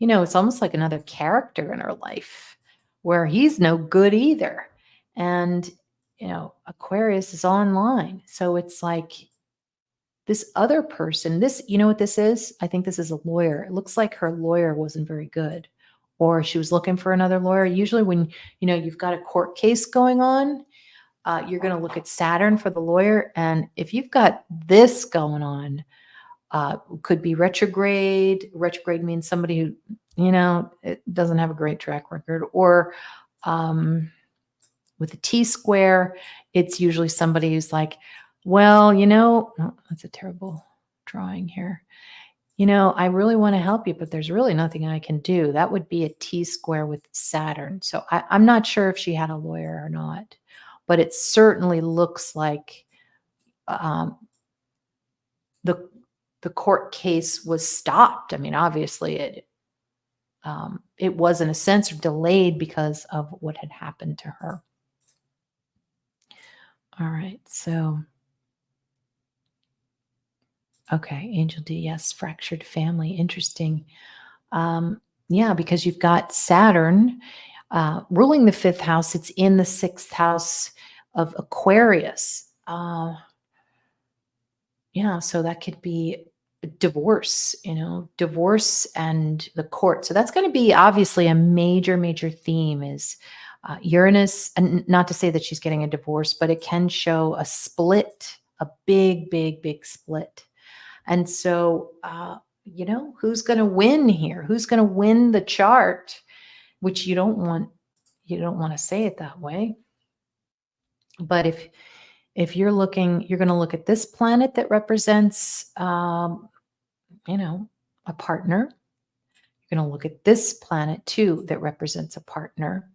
it's almost like another character in her life where he's no good either. And, Aquarius is online. So it's like this other person, you know what this is? I think this is a lawyer. It looks like her lawyer wasn't very good, or she was looking for another lawyer. Usually when, you've got a court case going on, you're going to look at Saturn for the lawyer. And if you've got this going on, could be retrograde. Retrograde means somebody who, it doesn't have a great track record, or with a T square, it's usually somebody who's like, well, oh, that's a terrible drawing here. I really want to help you, but there's really nothing I can do. That would be a T square with Saturn. So I'm not sure if she had a lawyer or not, but it certainly looks like um, the the court case was stopped. I mean, obviously it was in a sense delayed because of what had happened to her. All right, so okay, Angel D, yes, fractured family, interesting. Yeah, because you've got Saturn ruling the fifth house. It's in the sixth house of Aquarius. Yeah, so that could be divorce, divorce and the court. So that's going to be obviously a major, major theme is Uranus. And not to say that she's getting a divorce, but it can show a split, a big, big, big split. And so, who's going to win here? Who's going to win the chart? Which you don't want to say it that way. But if you're looking, you're going to look at this planet that represents, a partner. You're going to look at this planet too that represents a partner.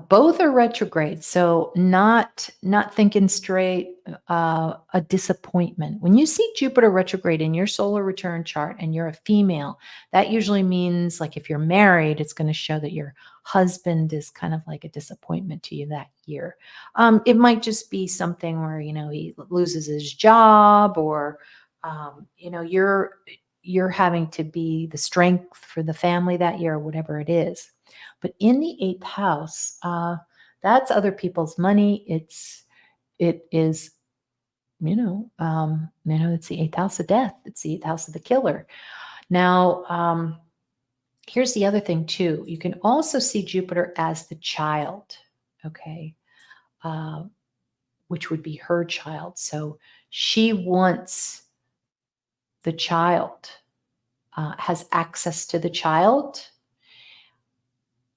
Both are retrograde, so not thinking straight. A disappointment. When you see Jupiter retrograde in your solar return chart and you're a female, that usually means, like, if you're married, it's going to show that your husband is kind of like a disappointment to you that year. It might just be something where he loses his job, or you're having to be the strength for the family that year, or whatever it is. But in the eighth house, that's other people's money. It is, it's the eighth house of death. It's the eighth house of the killer. Now, here's the other thing too. You can also see Jupiter as the child, okay, which would be her child. So she wants the child, has access to the child.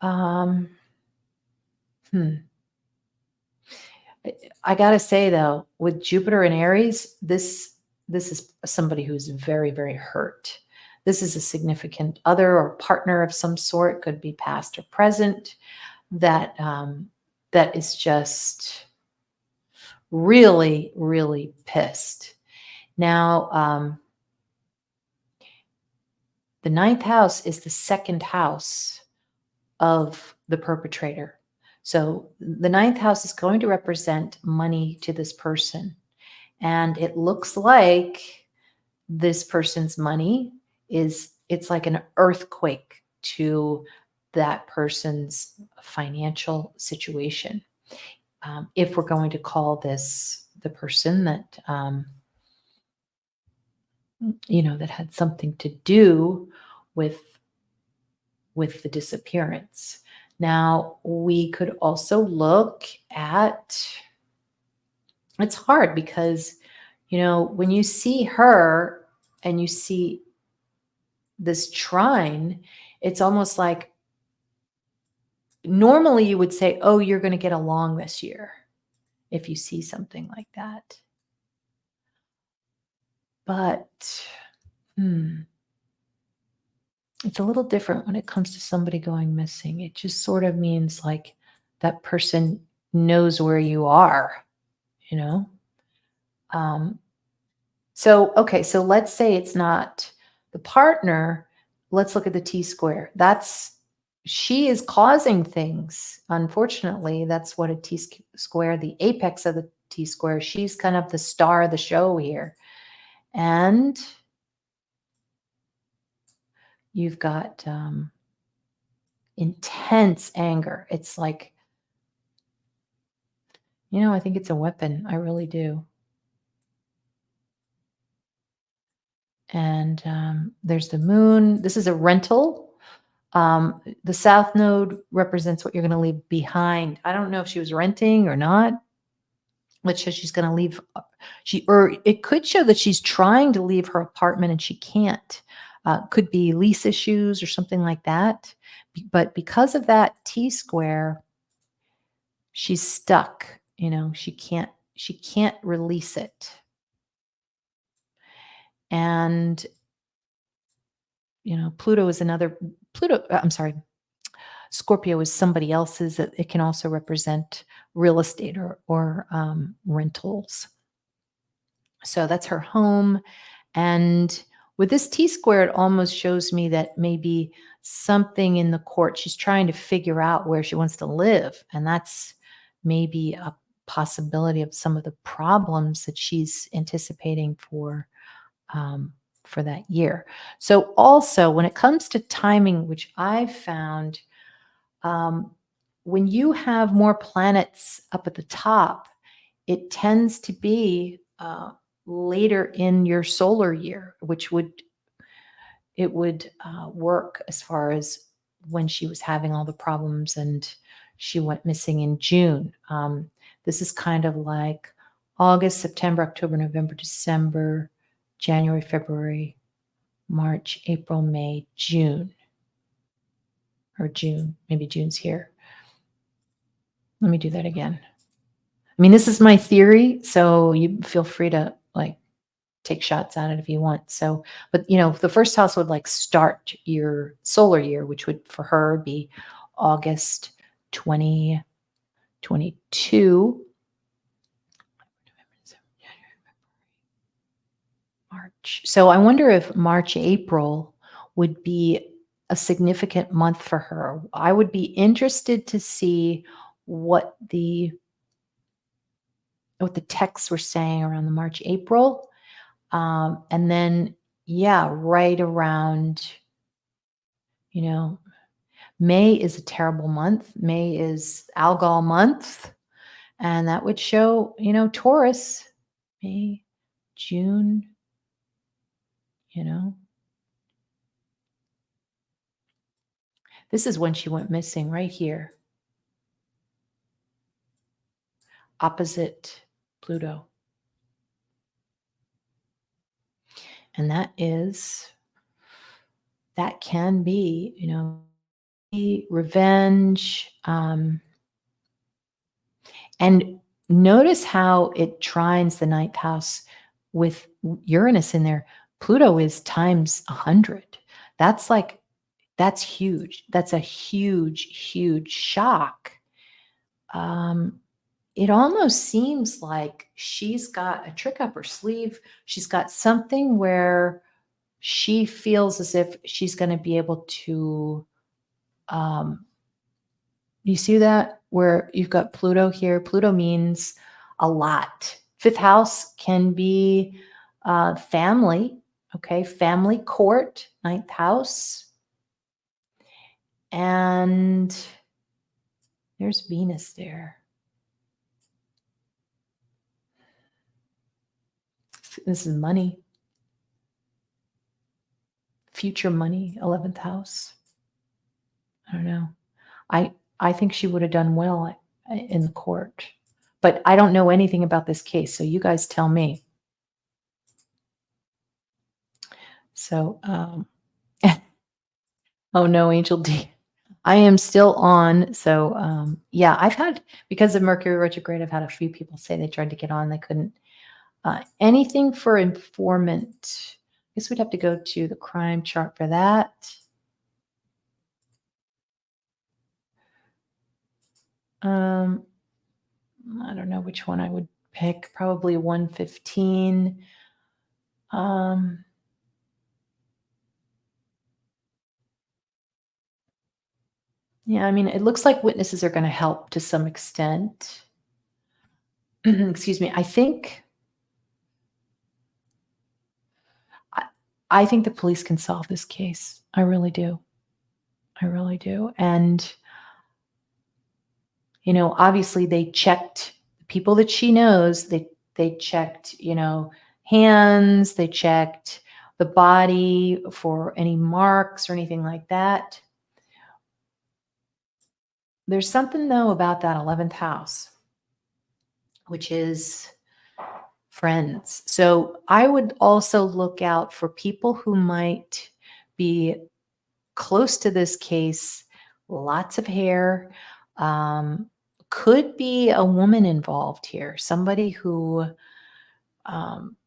I gotta say though, with Jupiter in Aries, this is somebody who's very, very hurt. This is a significant other or partner of some sort, could be past or present, that that is just really, really pissed. Now, the ninth house is the second house of the perpetrator. So the ninth house is going to represent money to this person. And it looks like this person's money it's like an earthquake to that person's financial situation. If we're going to call this the person that, that had something to do with the disappearance. Now, we could also look at, it's hard because, when you see her and you see this trine, it's almost like normally you would say, oh, you're going to get along this year if you see something like that. But it's a little different when it comes to somebody going missing. It just sort of means like that person knows where you are, you know? Okay, so let's say it's not the partner. Let's look at the T square. She is causing things. Unfortunately, that's what a T square, the apex of the T square, she's kind of the star of the show here. And you've got intense anger. It's like, I think it's a weapon. I really do. And there's the moon. This is a rental. The south node represents what you're going to leave behind. I don't know if she was renting or not, but shows she's going to leave. Or it could show that she's trying to leave her apartment and she can't. Could be lease issues or something like that. But because of that T square, she's stuck. She can't release it. And Pluto is another. Scorpio is somebody else's. It can also represent real estate or rentals. So that's her home. And with this T square, it almost shows me that maybe something in the court, she's trying to figure out where she wants to live. And that's maybe a possibility of some of the problems that she's anticipating for that year. So also when it comes to timing, which I've found, when you have more planets up at the top, it tends to be later in your solar year, which would work as far as when she was having all the problems and she went missing in June. This is kind of like August, September, October, November, December, January, February, March, April, May, June. Or June. Maybe June's here. Let me do that again. I mean, this is my theory, so you feel free to take shots at it if you want. So, but the first house would start your solar year, which would for her be August 2022. March. So I wonder if March, April would be a significant month for her. I would be interested to see what the texts were saying around the March, April. And then, right around, May is a terrible month. May is Algol month. And that would show, Taurus, May, June, This is when she went missing right here. Opposite Pluto. And that can be, revenge. And notice how it trines the ninth house with Uranus in there. Pluto is times 100. That's huge. That's a huge, huge shock. It almost seems like she's got a trick up her sleeve. She's got something where she feels as if she's going to be able to, you see that where you've got Pluto here? Pluto means a lot. Fifth house can be family, okay? Family, court, ninth house. And there's Venus there. This is money. Future money, 11th house. I don't know. I think she would have done well in the court. But I don't know anything about this case, so you guys tell me. So Oh no, Angel D. I am still on. So yeah, I've had because of Mercury retrograde, I've had a few people say they tried to get on, they couldn't. Anything for informant. I guess we'd have to go to the crime chart for that. Um, I don't know which one I would pick. Probably 115. Um, yeah, I mean, it looks like witnesses are going to help to some extent. Excuse me. I, I think the police can solve this case. I really do. I really do. And obviously they checked the people that she knows. They checked, hands. They checked the body for any marks or anything like that. There's something though about that 11th house, which is friends. So I would also look out for people who might be close to this case. Lots of hair. Um, could be a woman involved here, somebody who um,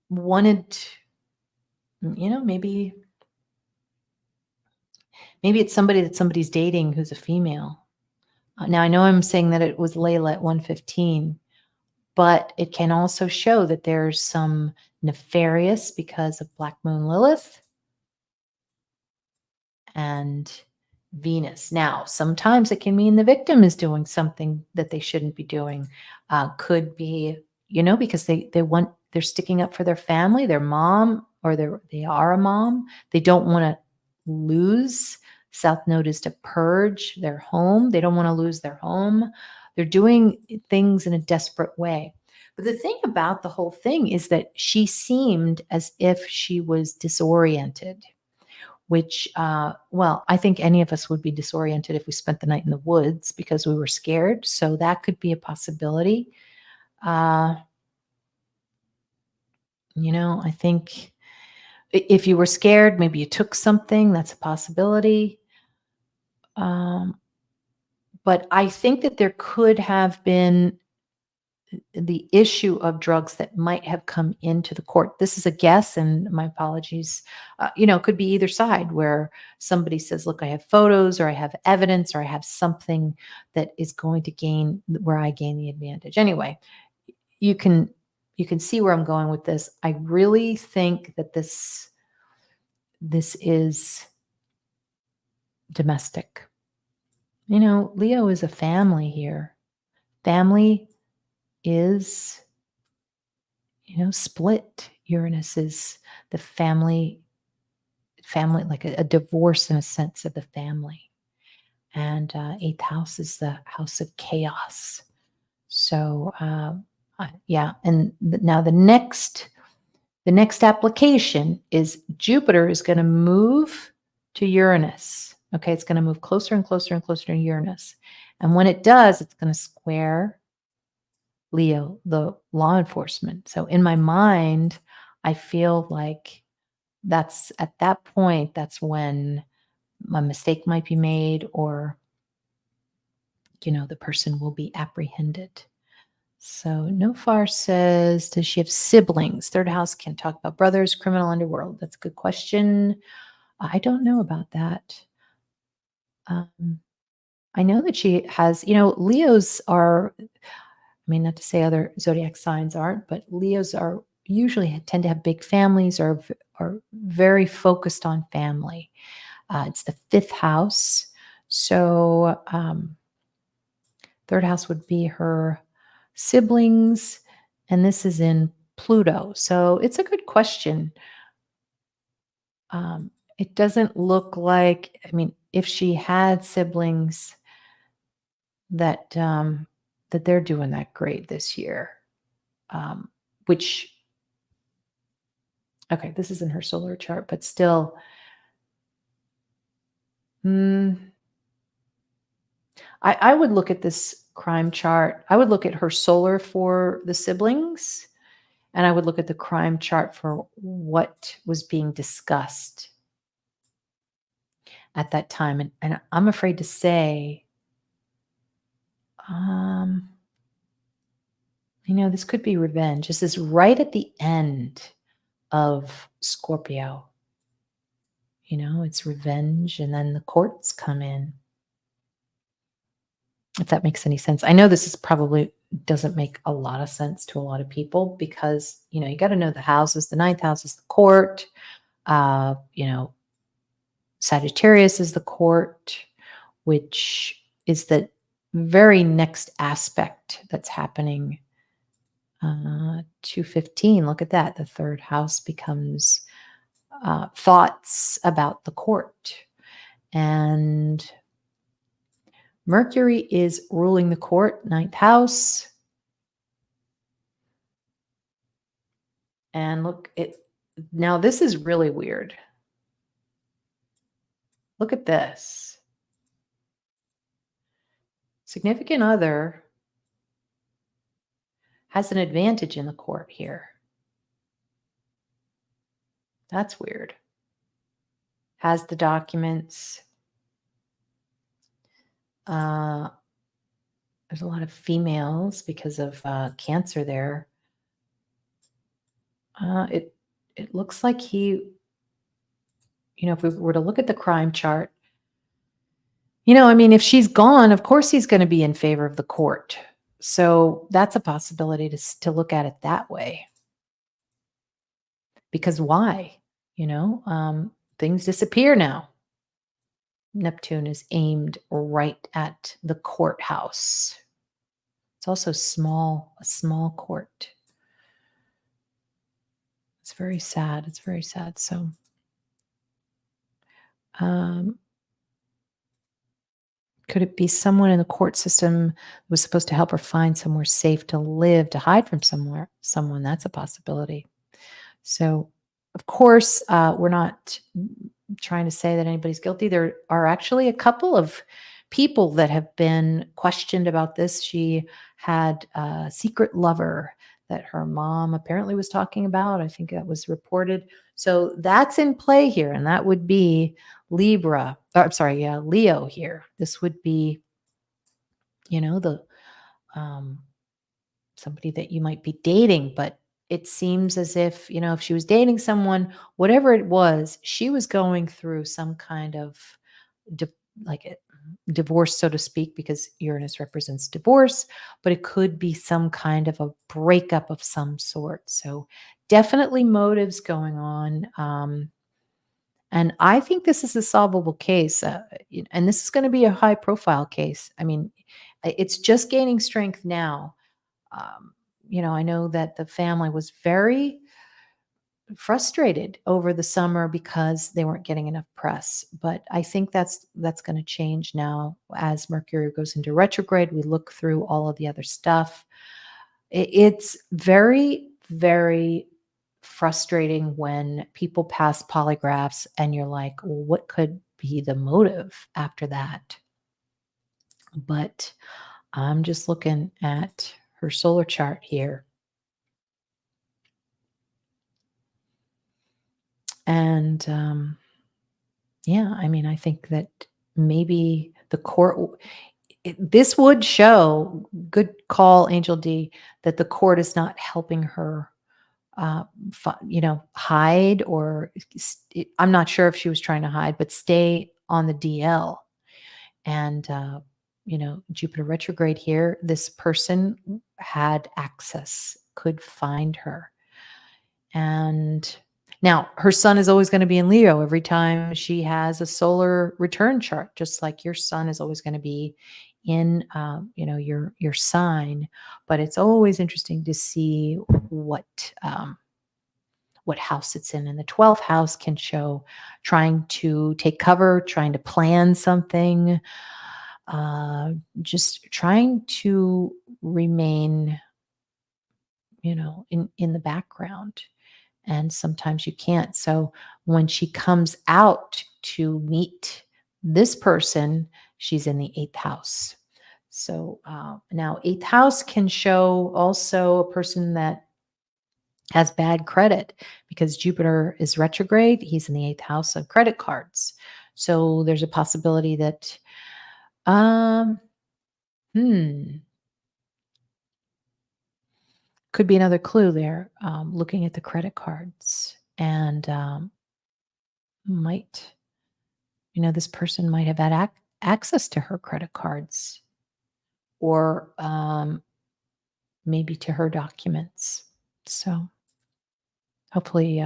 wanted, maybe it's somebody that somebody's dating who's a female. Now I know I'm saying that it was Layla at 115, but it can also show that there's some nefarious because of Black Moon Lilith and Venus. Now, sometimes it can mean the victim is doing something that they shouldn't be doing. Could be, because they're sticking up for their family, their mom, or they are a mom. They don't want to lose. South Node is to purge their home. They don't want to lose their home. They're doing things in a desperate way. But the thing about the whole thing is that she seemed as if she was disoriented, which, well, I think any of us would be disoriented if we spent the night in the woods because we were scared. So that could be a possibility. Uh, I think if you were scared, maybe you took something. That's a possibility. Um, but I think that there could have been the issue of drugs that might have come into the court. This is a guess, and my apologies. It could be either side where somebody says, look, I have photos or I have evidence or I have something that is going to gain where I gain the advantage. Anyway, you can see where I'm going with this. I really think that this is domestic. Leo is a family here. Family is split. Uranus is the family, like a divorce in a sense of the family. And eighth house is the house of chaos. So yeah, and now the next application is Jupiter is going to move to Uranus. Okay, it's going to move closer and closer and closer to Uranus. And when it does, it's going to square Leo, the law enforcement. So in my mind, I feel like that's at that point, that's when a mistake might be made or, the person will be apprehended. So Nofar says, does she have siblings? Third house can talk about brothers, criminal underworld. That's a good question. I don't know about that. I know that she has, Leos are, I mean, not to say other zodiac signs aren't, but Leos are usually tend to have big families, are very focused on family. It's the fifth house. So third house would be her siblings, and this is in Pluto. So it's a good question. It doesn't look like, I mean, if she had siblings that they're doing that great this year, um, which, okay, this is in her solar chart, but still, mm, I would look at this crime chart. I would look at her solar for the siblings, and I would look at the crime chart for what was being discussed. at that time. And I'm afraid to say, um, this could be revenge. This is right at the end of Scorpio. It's revenge, and then the courts come in, if that makes any sense. I know this is probably doesn't make a lot of sense to a lot of people because, you got to know the houses. The ninth house is the court. Uh, you know, Sagittarius is the court, which is the very next aspect that's happening. 215, look at that. The third house becomes thoughts about the court. And Mercury is ruling the court, ninth house. And look, now this is really weird. Look at this. Significant other has an advantage in the court here. That's weird. Has the documents. There's a lot of females because of Cancer there. It looks like he, if we were to look at the crime chart, if she's gone, of course he's going to be in favor of the court. So that's a possibility to look at it that way. Because why? Things disappear now. Neptune is aimed right at the courthouse. It's also a small court. It's very sad. It's very sad. So, could it be someone in the court system who was supposed to help her find somewhere safe to live, to hide from someone? That's a possibility. So, of course, we're not trying to say that anybody's guilty. There are actually a couple of people that have been questioned about this. She had a secret lover that her mom apparently was talking about. I think that was reported. So that's in play here, and that would be Leo here. This would be, the somebody that you might be dating, but it seems as if she was dating someone, whatever it was, she was going through some kind of like a divorce, so to speak, because Uranus represents divorce, but it could be some kind of a breakup of some sort. So definitely motives going on. And I think this is a solvable case. And this is going to be a high profile case. I mean, it's just gaining strength now. I know that the family was very frustrated over the summer because they weren't getting enough press. But I think that's going to change now as Mercury goes into retrograde. We look through all of the other stuff. It's very, very frustrating when people pass polygraphs and you're like, well, what could be the motive after that? But I'm just looking at her solar chart here. And I think that maybe the court, this would show, good call, Angel D, that the court is not helping her, hide, or I'm not sure if she was trying to hide, but stay on the DL. And, Jupiter retrograde here, this person had access, could find her. And now her sun is always going to be in Leo every time she has a solar return chart, just like your sun is always going to be in, your sign. But it's always interesting to see what house it's in. And the 12th house can show trying to take cover, trying to plan something, just trying to remain, in the background. And sometimes you can't. So when she comes out to meet this person, she's in the 8th house. So now 8th house can show also a person that has bad credit because Jupiter is retrograde. He's in the 8th house of credit cards. So there's a possibility that, um, hmm, could be another clue there. Looking at the credit cards, and might, this person might have had access to her credit cards, or maybe to her documents. So hopefully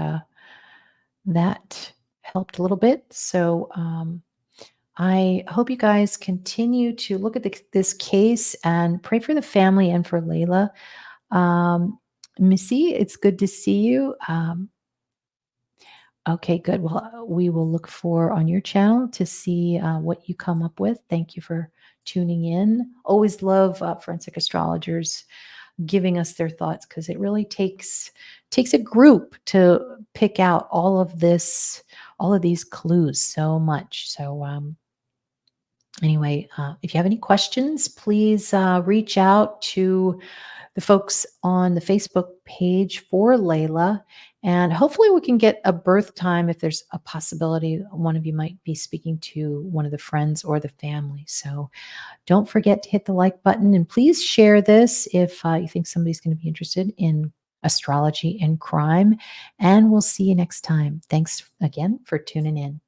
that helped a little bit. So I hope you guys continue to look at this case and pray for the family and for Layla. Missy, it's good to see you. Okay, good. Well, we will look for on your channel to see what you come up with. Thank you for tuning in. Always love forensic astrologers giving us their thoughts, because it really takes a group to pick out all of these clues so much. So anyway, if you have any questions, please reach out to the folks on the Facebook page for Layla. And hopefully we can get a birth time if there's a possibility one of you might be speaking to one of the friends or the family. So don't forget to hit the like button, and please share this if you think somebody's going to be interested in astrology and crime. And we'll see you next time. Thanks again for tuning in.